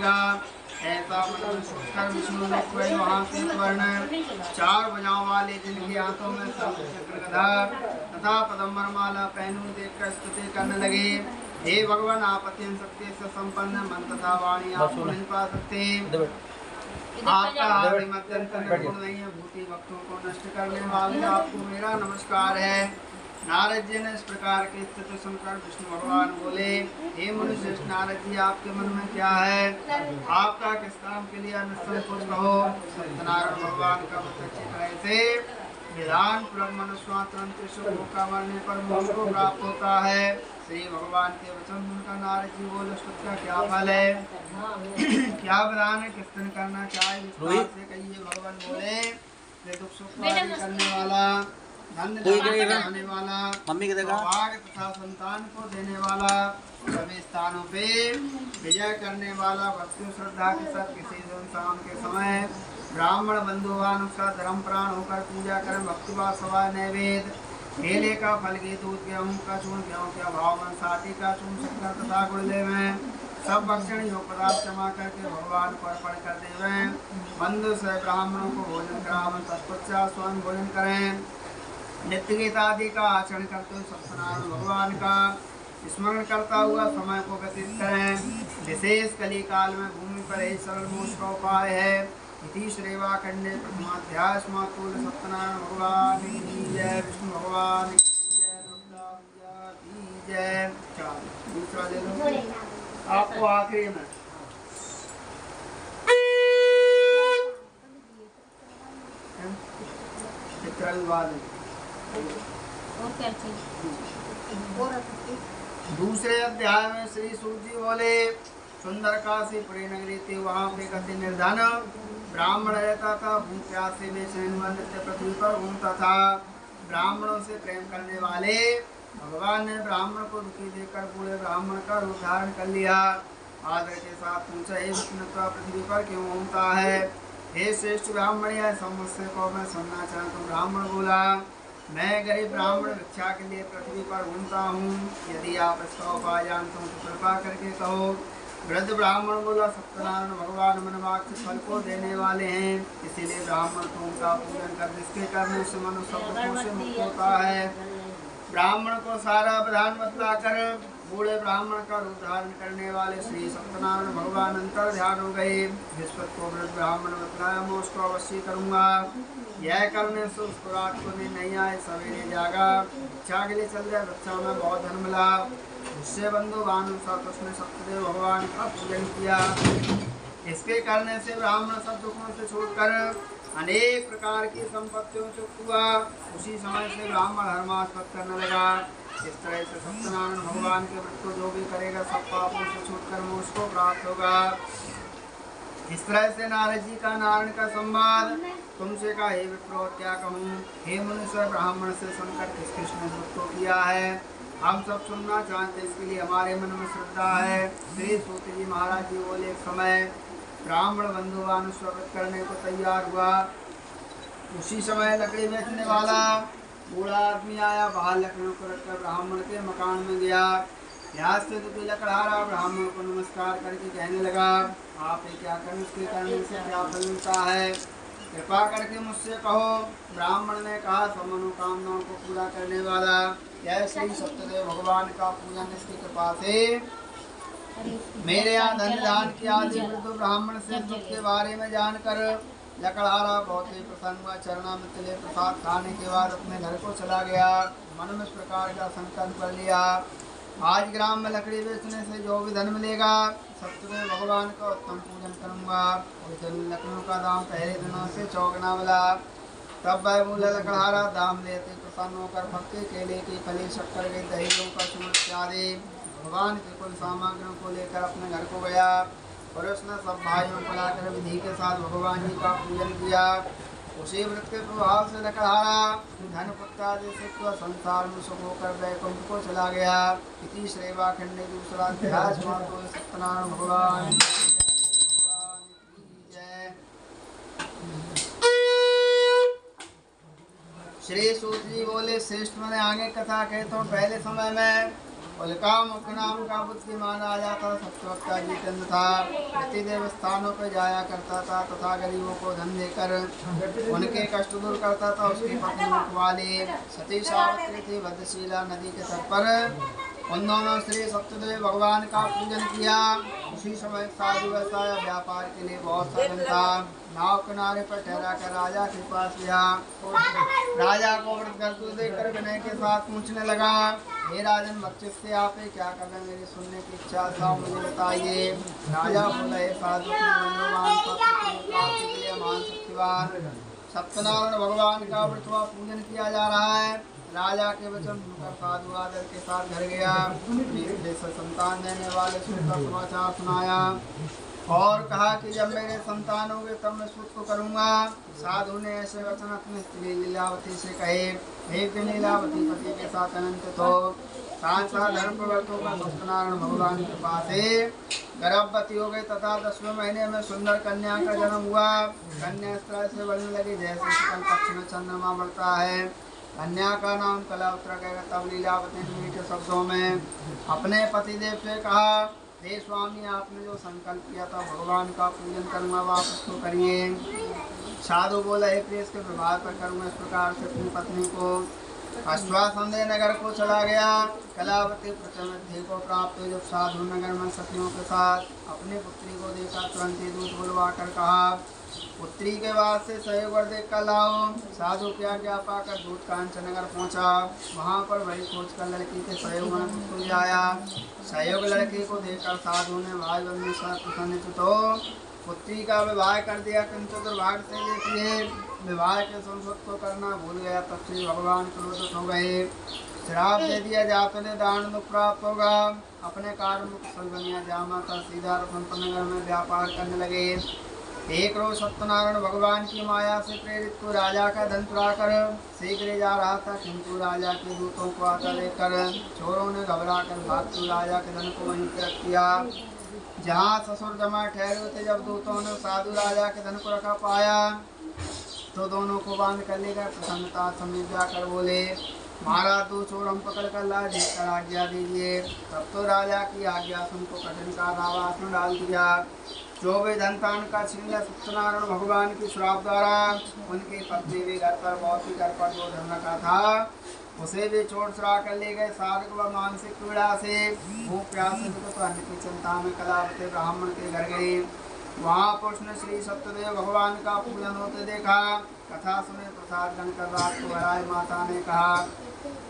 मिलेगा। ऐसा मन में सोचकर विष्णु ने कोई वहाँ से स्वर्ण 4 भुजाओं वाले जिनके हाथों में चक्र गदा तथा पदम्बर माला पहनू देखकर स्तुति करने लगे। हे भगवान, आप अत्यंत शक्ति से संपन्न, मन तथा वाणी आपको नहीं पा सकते। आपका आदिम अत्यंत निर्गुण नहीं है, भूति भक्तों को नष्ट करने वाले आपको मेरा नमस्कार है। नारद जी ने इस प्रकार की स्थिति सुनकर विष्णु भगवान बोले, हे मुनिश्रेष्ठ नारद जी, आपके मन में क्या है? आपका किस काम के लिए निश्चय कुछ कहो। सत्यनारायण भगवान का अच्छी तरह से विधान पूर्वक मनुष्य का मरने पर मोक्ष को प्राप्त होता है। श्री भगवान के वचन सुनकर नारद जी बोले, उसका क्या फल है, क्या विधान है, किस दिन करना चाहिए, विस्तार से कहिए। भगवान बोले, दुख सुख करने वाला, धन देने वाला, सौभाग्य तथा संतान को देने वाला, सभी स्थानों पे विजय करने वाला, भक्ति श्रद्धा के साथ किसी दिन शाम के समय ब्राह्मण बंधुवान उसका धर्म प्राण होकर पूजा करें, भक्तिभाव सभा नैवेद्य, केले का फल के दूध, गेहूं का चूर्ण, गेहूं के अभाव में साटी का चूर्ण, शक्कर तथा गुड़ले में सब भक्षण योग पदार्थ जमा करके भगवान को अर्पण कर देवें। बंधु से ब्राह्मणों को भोजन करावें, तत्पश्चात स्वयं भोजन करें। नित्य गीता आदि का आचरण करते हुए सत्यनारायण भगवान का स्मरण करता हुआ समय को व्यतीत करें। विशेष कली काल में भूमि पर ही सरल मोक्ष का उपाय है। इति श्रेवा खंडे प्रथमाध्याय समाप्त। सत्यनारायण भगवान की जय, विष्णु भगवान की जय, दुर्गा की जय। दूसरा ले लो आपको आखिरी में। दूसरे अध्याय में श्री सूत जी बोले, सुंदर काशी पुरी नगरी थी, वहाँ पे गति निर्धन ब्राह्मण रहता था। भूख प्यासे में नित्य पृथ्वी पर घूमता था। ब्राह्मणों से प्रेम करने वाले भगवान ने ब्राह्मण को दुखी देखकर बूढ़े ब्राह्मण का रूप धारण कर लिया। आदर के साथ पूछा, हे विष्णु, पृथ्वी पर क्यों घूमता है? हे श्रेष्ठ ब्राह्मण, यह समस्या को मैं सुनना चाहता हूँ। ब्राह्मण बोला, मैं गरीब ब्राह्मण भिक्षा के लिए पृथ्वी पर घूमता हूँ। यदि आप इसका उपाय जानते हो तो कृपा करके कहो। वृद्ध ब्राह्मण बोला, सत्यनारायण भगवान मनवाक्ष फल को देने वाले हैं, इसीलिए ब्राह्मण तो उनका पूजन कर जिसके करने से मनुष्य सब दुखों से मुक्त होता है। ब्राह्मण को सारा विधान बतलाकर बूढ़े ब्राह्मण का रूप धारण करने वाले श्री सत्यनारायण भगवान अंतर ध्यान हो गए। बृहस्पति को वृद्ध ब्राह्मण बतलाया, मैं उसको अवश्य करूँगा। यह करने से उसको रात को नींद नहीं आए, सवेरे जागा, भिक्षा के लिए चल जाए, भिक्षा में बहुत धन मिला। उससे बंधु भानु साथ उसने सत्यदेव भगवान का पूजन किया। इसके करने से ब्राह्मण सब दुखों से छूटकर अनेक प्रकार की संपत्तियों से हुआ। उसी समय से ब्राह्मण धर्मास्पद करने लगा। इस तरह से सत्यनारायण भगवान के व्रत को जो भी करेगा सब पापों से छूटकर मोक्ष को प्राप्त होगा। इस तरह से नारद जी का नारायण का संवाद तुमसे का हे विप्रो क्या कहूँ। हे मनुष्य, ब्राह्मण से सुनकर किस कृष्ण ने व्रत को किया है हम सब सुनना चाहते, इसके लिए हमारे मन में श्रद्धा है। श्री सूत जी महाराज जी बोले, एक समय ब्राह्मण बंधुवान स्वागत करने को तैयार हुआ। उसी समय लकड़ी बेचने वाला बूढ़ा आदमी आया, बाहर लकड़ियों को रखकर ब्राह्मण के मकान में गया। यहाँ से दुखी लकड़हारा ब्राह्मण को नमस्कार करके कहने लगा, आप ये क्या करें, उसके करने से क्या फल मिलता है, कृपा करके मुझसे कहो। ब्राह्मण ने कहा, सब मनोकामनाओं को पूरा करने वाला यह श्री सत्यदेव भगवान का पूजन, इसकी कृपा से मेरे यहाँ धन दान की आदि वृद्ध ब्राह्मण से दुख के बारे में जानकर लकड़हारा बहुत ही प्रसन्न हुआ। चरणामृत ले प्रसाद खाने के बाद अपने घर को चला गया। मन में इस प्रकार का संकल्प कर लिया, आज ग्राम में लकड़ी बेचने से जो भी धन मिलेगा सत्यदेव भगवान का उत्तम पूजन करूँगा। उस दिन लकड़ियों का दाम पहले दिनों से चौगुना मिला। तब वह बोला, लकड़हारा दाम लेते प्रसन्न होकर पक्के केले की फली, शक्कर के दही का चूर्ण इत्यादि भगवान के कुल सामग्रियों को लेकर अपने घर को गया और उसने सब भाइयों को लाकर विधि के साथ भगवान जी का पूजन किया। उसी व्रत के प्रभाव से लकड़हारा धन पुत्र आदि से संसार में सुख होकर वैकुंठ को चला गया। इति श्रेवा खंडे दूसरा अध्याय समाप्त। सत्यनारायण भगवान की जय। श्री सूत जी बोले, श्रेष्ठ मैंने आगे कथा कहता हूँ। पहले समय में उल्का मुख नाम का बुद्धिमान राजा था, सत्यवक्ता जितेंद्र था। प्रतिदेव स्थानों पर जाया करता था तथा गरीबों को धन देकर उनके कष्ट दूर करता था। उसकी पत्नी मुखवाली सती सावित्री थी, भद्रशीला नदी के तट पर उन दोनों श्री सत्यदेव भगवान का पूजन किया। उसी समय साधु व्यवसाय व्यापार के लिए बहुत साधन था। नाव किनारे पर ठहरा कर राजा के पास गया। राजा को व्रत करते देखकर विनय के साथ पूछने लगा, हे राजन बख्शिश से आप क्या कर रहे हैं, मेरी सुनने की इच्छा था, मुझे बताइए। राजा बोला, हे साधु मान शक्तिवान सत्यनारायण भगवान का व्रत पूजन किया जा रहा है। राजा के वचन सुनकर साधु आदर के साथ घर गया। संतान देने वाले सुनकर समाचार सुनाया और कहा कि जब मेरे संतान होंगे तब मैं सुख को करूंगा। साधु ने ऐसे वचन अपनी स्त्री लीलावती से कहे। एक दिन लीलावती पति के साथ अनंत हो सांसा धर्म प्रवर्तों का सत्यनारायण भगवान के पास गर्भवती हो गई तथा 10वें महीने में सुंदर कन्या का जन्म हुआ। कन्या इस तरह से बढ़ने लगी जैसे शुक्ल पक्ष में चंद्रमा बढ़ता है। कन्या का नाम कलावती गया। तब लीलावती ने मीठे शब्दों में अपने पतिदेव से कहा, हे स्वामी, आपने जो संकल्प किया था भगवान का पूजन करूंगा, आप उसको करिए। साधु बोला, हे प्रिय, इसके व्यवहार पर करूंगा। इस प्रकार से अपनी पत्नी को आश्वासन दे नगर को चला गया। कलावती प्रतिनिधि को प्राप्त हुई। जब साधु नगर में सखियों के साथ अपनी पुत्री को देखा, तुरंत ही दूत बुलवा कर कहा, पुत्री के बाद से सहयोग देख कर लाओ। साधु की आज्ञा पाकर दूत कांचन नगर पहुंचा। वहां पर बड़ी खोज कर लड़की के सहयोग में पुत्र आया। सहयोग लड़की को देखकर साधु ने भाई बंधु प्रसन्नित हो पुत्री का विवाह कर दिया। किंतु दुर्भाग्य से देखिए विवाह के संस्कृत को करना भूल गया। तब से भगवान क्रोधित हो गए। श्राप दे दिया, जात ने दान दुख प्राप्त होगा। अपने कार्य में कुशल बनिया जामा था, सीधा रतनपुर में व्यापार करने लगे। एक रोज सत्यनारायण भगवान की माया से प्रेरित को राजा का धन चुरा कर शीघ्र जा रहा था, किंतु राजा के दूतों को आता देखकर चोरों ने घबरा कर भागते राजा के धन को वहीं पर रख दिया जहाँ ससुर जमा ठहरे थे। जब दूतों ने साधु राजा के धन को रखा पाया तो दोनों को बांध कर ले गए। प्रसन्नता समेत जाकर बोले, महाराज, दो चोर हम पकड़ कर ला देकर आज्ञा दीजिए। तब तो राजा की आज्ञा सुनको कठिन का आवास में डाल दिया। जो भी धन तान का छीन लिया सत्यनारायण भगवान की श्राप द्वारा। उनकी पत्नी भी घर पर बहुत ही घर पर जो धन रखा था उसे भी चोर चुरा कर ले गए। शारीरिक व मानसिक पीड़ा से भूख प्यास तो अन्न की चिंता में कलावती ब्राह्मण के घर गई। वहाँ पर उसने श्री सत्यदेव भगवान का पूजन होते देखा। कथा सुने प्रसाद गण कर रात को हराए। माता ने कहा,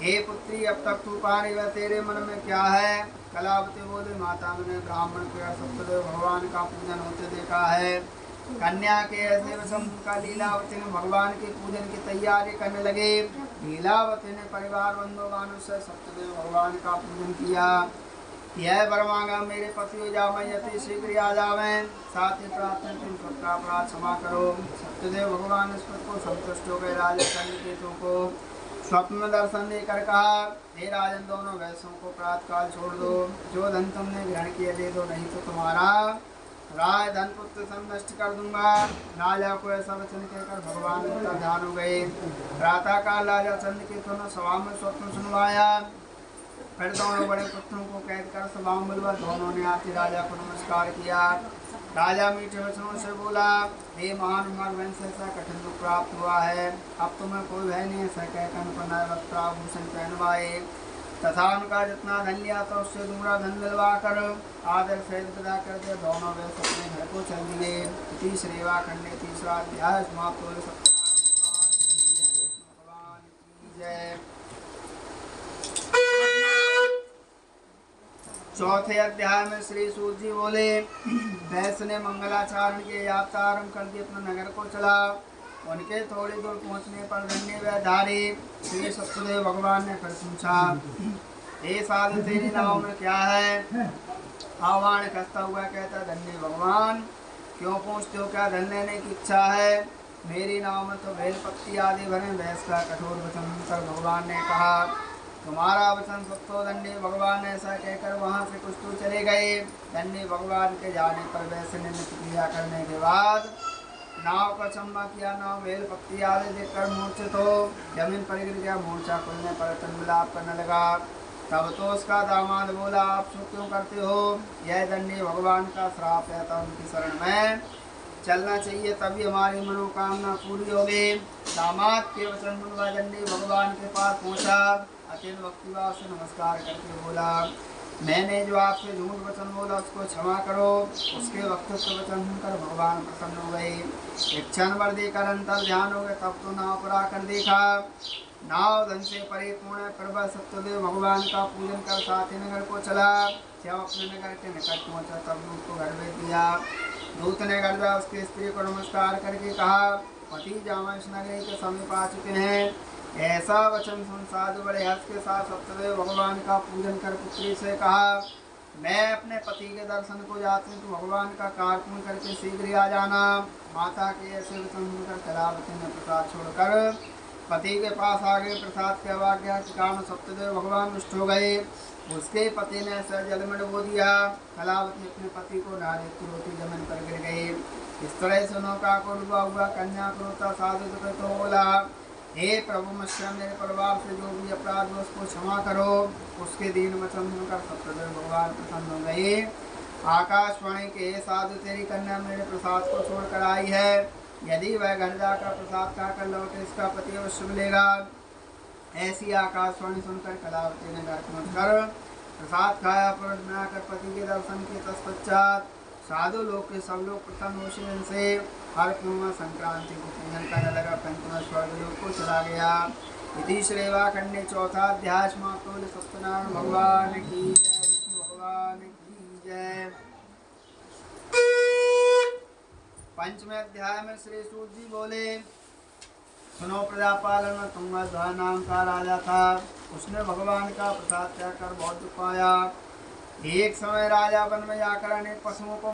हे पुत्री, अब तक तू पा रही है, तेरे मन में क्या है? कलावती बोले, माता, मैंने ब्राह्मण के सत्यदेव भगवान का पूजन होते देखा है। कन्या के ऐसे वचन का लीलावती ने भगवान के पूजन की तैयारी करने लगे। लीलावती ने परिवार बंधुवानों से सत्यदेव भगवान का पूजन किया। यह वर मांगा, मेरे पति हो जाओ, मैं यति शीघ्र आ जावे। साथ ही प्रार्थना तुम सबका अपराध क्षमा करो। सत्यदेव भगवान इस पर को संतुष्ट हो गए। राजा चंद्रकेतु को स्वप्न में दर्शन देकर कहा, हे राजन, दोनों वैश्यों को प्रातःकाल छोड़ दो। जो धन तुमने ग्रहण किया दे दो, नहीं तो तुम्हारा राय धन पुत्र सब नष्ट कर दूंगा। राजा को ऐसा वचन कहकर भगवान का ध्यान हो गए। प्रातःकाल राजा चंद्रकेतु ने सभा में स्वप्न सुनवाया। फिर दोनों बड़े पुत्रों को कैद कर सभा में बुलवा दोनों ने आके राजा को नमस्कार किया। राजा मीठे वचनों से बोला, हे महान वंश, ऐसा कठिन दुख प्राप्त हुआ है। अब तुम्हें कोई भय नहीं। ऐसा कहकर उनको नए वस्त्राभूषण पहनवाए तथा उनका जितना धन लिया था उससे दूसरा धन दिलवा कर आदर से विदा कर दिया। दोनों वे अपने घर को चल दिए। तीसरेवा खंडे तीसरा अध्याय समाप्त हो। सत्यनारायण भगवान की जय। चौथे अध्याय में श्री सूत जी बोले, वैश्य ने मंगलाचरण के यात्रा आरम्भ कर दी, अपने नगर को चला। उनके थोड़ी दूर पहुंचने पर धन्य व्याधारी श्री सत्यदेव भगवान ने फिर पूछा, हे साधु, तेरे नाव में क्या है? आह्वान कसता हुआ कहता, धन्य भगवान, क्यों पूछते हो? क्या धन लेने की इच्छा है? मेरी नाव में तो बेल पत्ती आदि भरे। वैश्य का कठोर वचन कर भगवान ने कहा, तुम्हारा वचन सत्यो दंडी। भगवान ऐसा कहकर वहां से कुछ दूर चले गए। दंडी भगवान के जाने पर वैश्य ने नित्य क्रिया करने के बाद नाव का चम्मा किया। नाव बेल पत्ती आदि देखकर मूर्छित हो जमीन पर गिर गया। मूर्छा खुलने पर तन विलाप करने लगा। तब तो उसका दामाद बोला, आप शोक क्यों करते हो? यह दंडी भगवान का श्राप है, तो उनकी शरण में चलना चाहिए, तभी हमारी मनोकामना पूरी होगी। दामाद के वचन सुनवा दंडी भगवान के पास पहुंचा, अत्यंत भक्तिभाव से नमस्कार करके बोला, मैंने जो आपसे झूठ वचन बोला उसको क्षमा करो। उसके वक्तव्य वचन सुनकर भगवान प्रसन्न हो गए। एक क्षण भर देकर अंतर ध्यान हो गए, तब तो नाव पर आकर देखा, नाव धन से परिपूर्ण प्रभा सत्यदेव भगवान का पूजन कर साथी नगर को चला। जब अपने नगर के निकट पहुंचा तब दूत को घर भेज दिया। दूत ने घर जा उसके स्त्री को नमस्कार करके कहा, पति जामा इस नगरी के समीप आ चुके हैं। ऐसा वचन सुन साधु बड़े हर्ष के साथ सत्यदेव भगवान का पूजन कर पुत्री से कहा, मैं अपने पति के दर्शन को जाती हूँ, तो भगवान का कार्य करके शीघ्र ही आ जाना। माता के ऐसे वचन सुनकर कलावती ने प्रसाद छोड़कर पति के पास आ गए। प्रसाद के अवाज्ञा के कारण सत्यदेव भगवान रुष्ट हो गए। उसके पति ने सर जल में डुबो दिया। कलावती अपने पति को नारे रोटी जमीन पर गिर गई। इस तरह से नौका को डूबा हुआ कन्या को रोता साधु तो बोला, हे प्रभु मुझसे मेरे परिवार से जो भी अपराध हो उसको क्षमा करो। उसके दीन वचन सुनकर सत्यदेव भगवान प्रसन्न हो गए। आकाशवाणी के साधु तेरी कन्या मेरे प्रसाद को छोड़कर आई है, यदि वह घर जाकर प्रसाद खाकर लौटे इसका पति अवश्य मिलेगा। ऐसी आकाशवाणी सुनकर कलावती ने घर पहुंचकर प्रसाद खाया, पुरुष बनाकर पति के दर्शन के तत्पश्चात साधु लोग के सब लोग प्रसन्न होशियन से हर पूर्णिमा संक्रांति को पूजन करने लगा। पंचम स्वर्ग लोक को चला गया। इति श्रेवा खंडे चौथा अध्याय समाप्त। सत्यनारायण भगवान की जय, विष्णु भगवान की जय। पंचमे अध्याय में श्री सूत जी बोले, सुनो प्रजापालन में तुंगध्वज नाम का राजा था। उसने भगवान का प्रसाद त्याग कर बहुत दुख पाया। एक समय राजा वन में जाकर अनेक पशुओं को